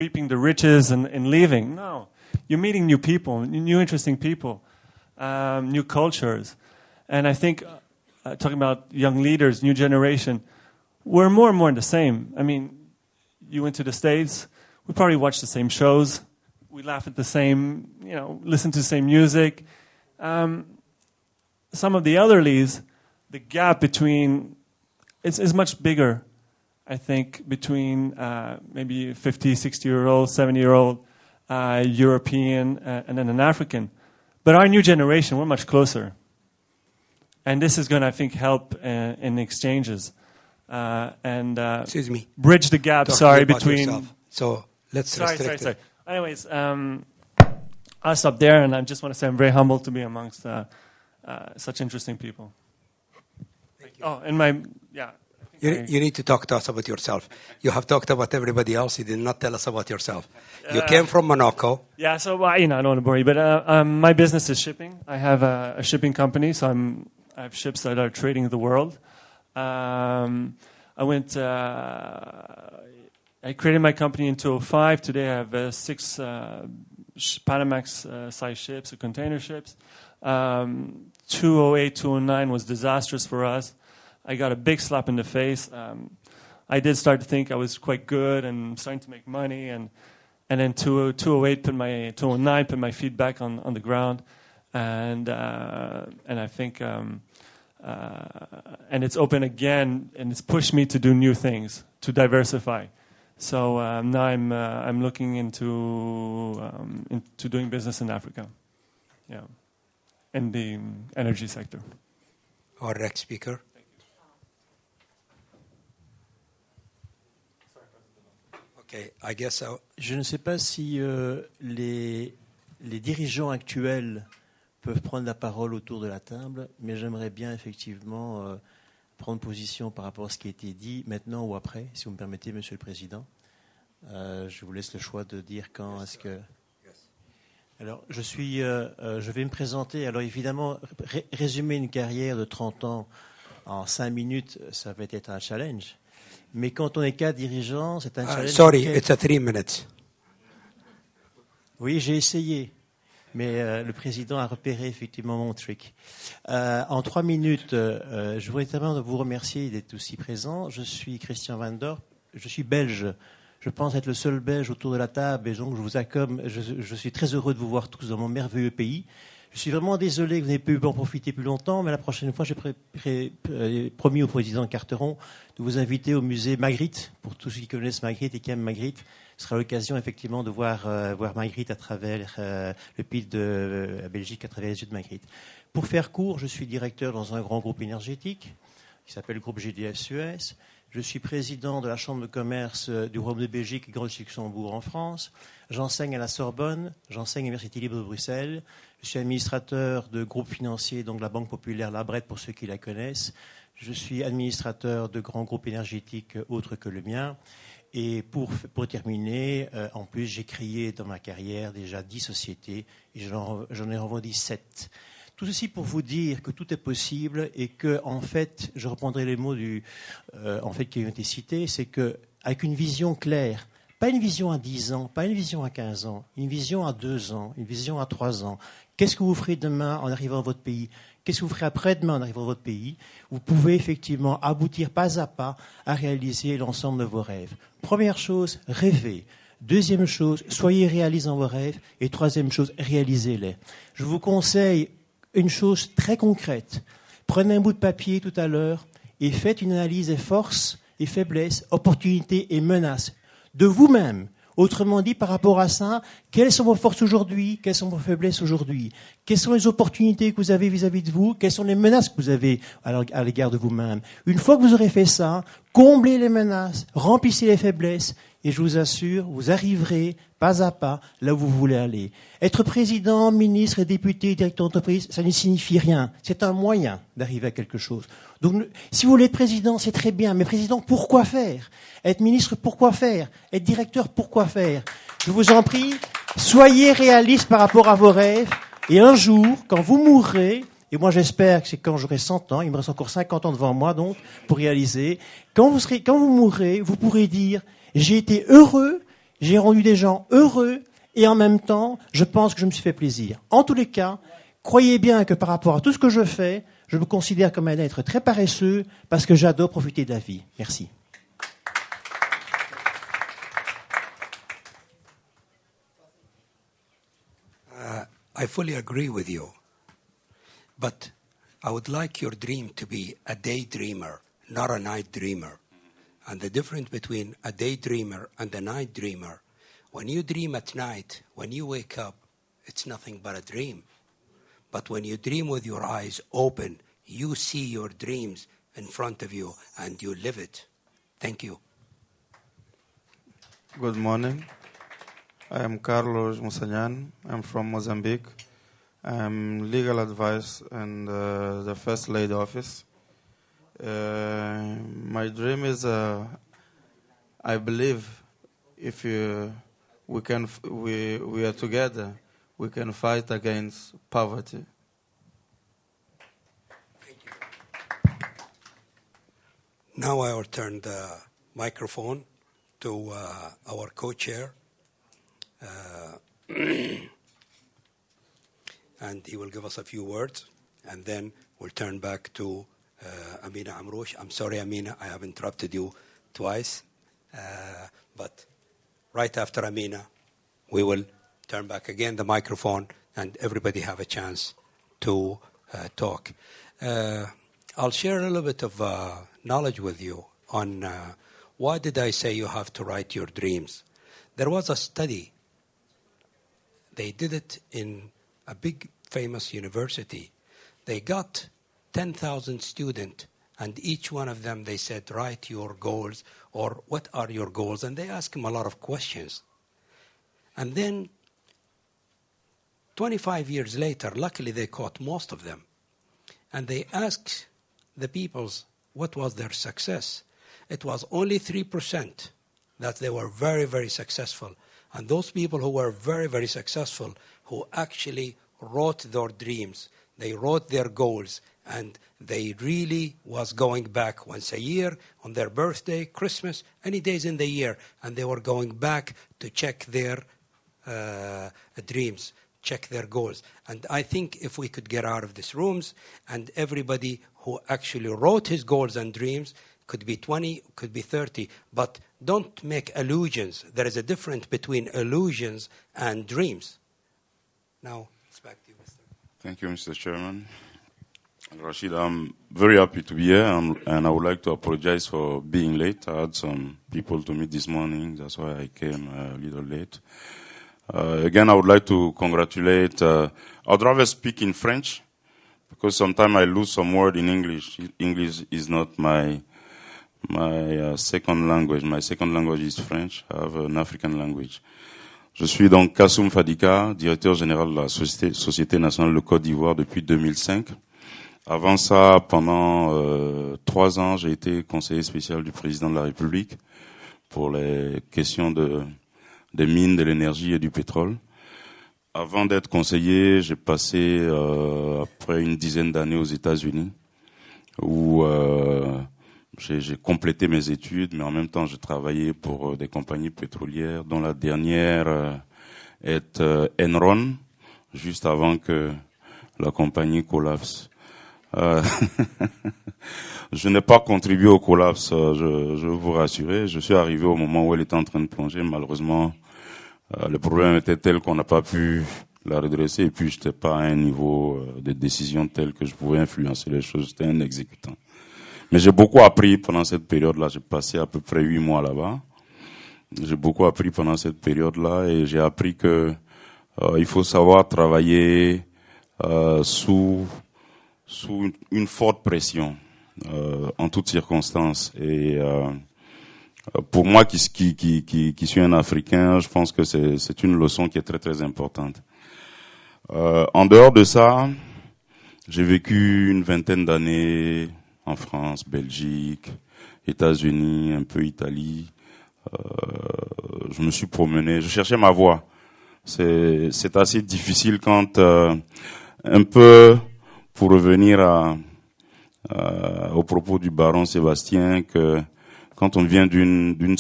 reaping the riches and leaving. No, you're meeting new people, new interesting people, new cultures. And I think, talking about young leaders, new generation, we're more and more the same. I mean, you went to the States, we probably watch the same shows, we laugh at the same, listen to the same music. Some of the elderlies, the gap between, is much bigger, I think, between maybe 50, 60-year-old, 70-year-old European and then an African. But our new generation, we're much closer. And this is going to, I think, help in exchanges. Excuse me. Bridge the gap, between... Yourself. So let's restrict it. Anyways, I'll stop there, and I just want to say I'm very humbled to be amongst such interesting people. Thank you. Oh, and You need to talk to us about yourself. You have talked about everybody else. You did not tell us about yourself. You came from Monaco. Yeah, so I don't want to bore you, but my business is shipping. I have a shipping company, so I have ships that are trading the world. I created my company in 2005. Today I have 6 Panamax size ships, container ships. 2008, 2009 was disastrous for us. I got a big slap in the face. I did start to think I was quite good and starting to make money, and then 2008 2009 put my feet back on the ground, and I think and it's open again, and it's pushed me to do new things, to diversify. So now I'm looking into doing business in Africa, in the energy sector. Our next speaker. Okay, I guess so. Je ne sais pas si les dirigeants actuels peuvent prendre la parole autour de la table, mais j'aimerais bien effectivement prendre position par rapport à ce qui a été dit maintenant ou après, si vous me permettez, Monsieur le Président. Je vous laisse le choix de dire quand est-ce que... Alors, je vais me présenter. Alors, évidemment, résumer une carrière de 30 ans en 5 minutes, ça va être un challenge. Mais quand on est 4 dirigeants, c'est un challenge... Sorry, it's a 3 minutes. Oui, j'ai essayé. Mais le président a repéré effectivement mon trick. En 3 minutes, je voudrais vraiment vous remercier d'être aussi présent. Je suis Christian Van Dorp, je suis belge. Je pense être le seul belge autour de la table, et donc je suis très heureux de vous voir tous dans mon merveilleux pays. Je suis vraiment désolé que vous n'ayez pu en profiter plus longtemps, mais la prochaine fois, j'ai promis au président Carteron de vous inviter au musée Magritte, pour tous ceux qui connaissent Magritte et qui aiment Magritte. Ce sera l'occasion effectivement de voir Magritte à travers le pays de la Belgique, à travers les yeux de Magritte. Pour faire court, je suis directeur dans un grand groupe énergétique qui s'appelle le groupe GDF Suez. Je suis président de la Chambre de commerce du Royaume de Belgique et Grand Luxembourg en France. J'enseigne à la Sorbonne, j'enseigne à l'Université libre de Bruxelles. Je suis administrateur de groupes financiers, donc la Banque Populaire La Brette pour ceux qui la connaissent. Je suis administrateur de grands groupes énergétiques autres que le mien. Et pour terminer, en plus, j'ai créé dans ma carrière déjà 10 sociétés et j'en ai revendu 7. Tout ceci pour vous dire que tout est possible et que, en fait, je reprendrai les mots qui ont été cités, c'est que avec une vision claire, pas une vision à 10 ans, pas une vision à 15 ans, une vision à 2 ans, une vision à 3 ans. Qu'est-ce que vous ferez demain en arrivant dans votre pays? Qu'est-ce que vous ferez après-demain en arrivant dans votre pays? Vous pouvez effectivement aboutir pas à pas à réaliser l'ensemble de vos rêves. Première chose, rêvez. Deuxième chose, soyez réalistes dans vos rêves. Et troisième chose, réalisez-les. Je vous conseille une chose très concrète. Prenez un bout de papier tout à l'heure et faites une analyse des forces et faiblesses, opportunités et menaces de vous-même. Autrement dit, par rapport à ça, quelles sont vos forces aujourd'hui? Quelles sont vos faiblesses aujourd'hui? Quelles sont les opportunités que vous avez vis-à-vis de vous? Quelles sont les menaces que vous avez à l'égard de vous-même? Une fois que vous aurez fait ça, comblez les menaces, remplissez les faiblesses, et je vous assure, vous arriverez pas à pas là où vous voulez aller. Être président, ministre et député, directeur d'entreprise, ça ne signifie rien. C'est un moyen d'arriver à quelque chose. Donc, si vous voulez être président, c'est très bien. Mais président, pourquoi faire? Être ministre, pourquoi faire? Être directeur, pourquoi faire? Je vous en prie, soyez réaliste par rapport à vos rêves. Et un jour, quand vous mourrez, et moi j'espère que c'est quand j'aurai 100 ans, il me reste encore 50 ans devant moi donc, pour réaliser, quand vous mourrez, vous pourrez dire, j'ai été heureux j'ai rendu des gens heureux et en même temps, je pense que je me suis fait plaisir. En tous les cas, croyez bien que par rapport à tout ce que je fais, je me considère comme un être très paresseux parce que j'adore profiter de la vie. Merci. I fully agree with you, but I would like your dream to be a daydreamer, not a night dreamer. And the difference between a daydreamer and a night dreamer, when you dream at night, when you wake up, it's nothing but a dream. But when you dream with your eyes open, you see your dreams in front of you and you live it. Thank you. Good morning. I am Carlos Mussanyan. I'm from Mozambique. I'm legal advice in the First Lady office. My dream is, I believe, if we are together, we can fight against poverty. Thank you. Now I will turn the microphone to our co-chair. And he will give us a few words, and then we'll turn back to Amina Amrouche. I'm sorry, Amina, I have interrupted you twice. But right after Amina, we will turn back again the microphone, and everybody have a chance to talk. I'll share a little bit of knowledge with you on why did I say you have to write your dreams. There was a study. They did it in a big famous university. They got 10,000 students, and each one of them, they said, write your goals, or what are your goals? And they asked them a lot of questions. And then 25 years later, luckily they caught most of them. And they asked the peoples what was their success. It was only 3% that they were very, very successful. And those people who were very, very successful, who actually wrote their dreams, they wrote their goals, and they really was going back once a year on their birthday, Christmas, any days in the year, and they were going back to check their dreams, check their goals. And I think if we could get out of these rooms and everybody who actually wrote his goals and dreams, could be 20, could be 30, but don't make illusions. There is a difference between illusions and dreams. Now, it's back to you, Mr. Thank you, Mr. Chairman. Rashid, I'm very happy to be here, and I would like to apologize for being late. I had some people to meet this morning, that's why I came a little late. Again, I would like to congratulate, I'd rather speak in French, because sometimes I lose some word in English. English is not my second language. My second language is French. I have an African language. Je suis donc Kassoum Fadika, directeur général de la Société nationale de Côte d'Ivoire depuis 2005. Avant ça, pendant 3 ans, j'ai été conseiller spécial du président de la République pour les questions des mines, de l'énergie et du pétrole. Avant d'être conseiller, j'ai passé après une dizaine d'années aux États-Unis où j'ai complété mes études, mais en même temps, j'ai travaillé pour des compagnies pétrolières, dont la dernière est Enron, juste avant que la compagnie collapse. Je n'ai pas contribué au collapse, je veux vous rassurer. Je suis arrivé au moment où elle était en train de plonger. Malheureusement, le problème était tel qu'on n'a pas pu la redresser. Et puis, je n'étais pas à un niveau de décision tel que je pouvais influencer les choses. J'étais un exécutant. Mais j'ai beaucoup appris pendant cette période-là. J'ai passé à peu près 8 mois là-bas. J'ai beaucoup appris pendant cette période-là et j'ai appris que il faut savoir travailler sous une forte pression en toutes circonstances. Et pour moi qui suis un Africain, je pense que c'est une leçon qui est très très importante. En dehors de ça, j'ai vécu une vingtaine d'années en France, Belgique, États-Unis, un peu Italie. Je me suis promené, je cherchais ma voie. C'est assez difficile quand un peu, pour revenir au propos du baron Sébastien, que quand on vient d'une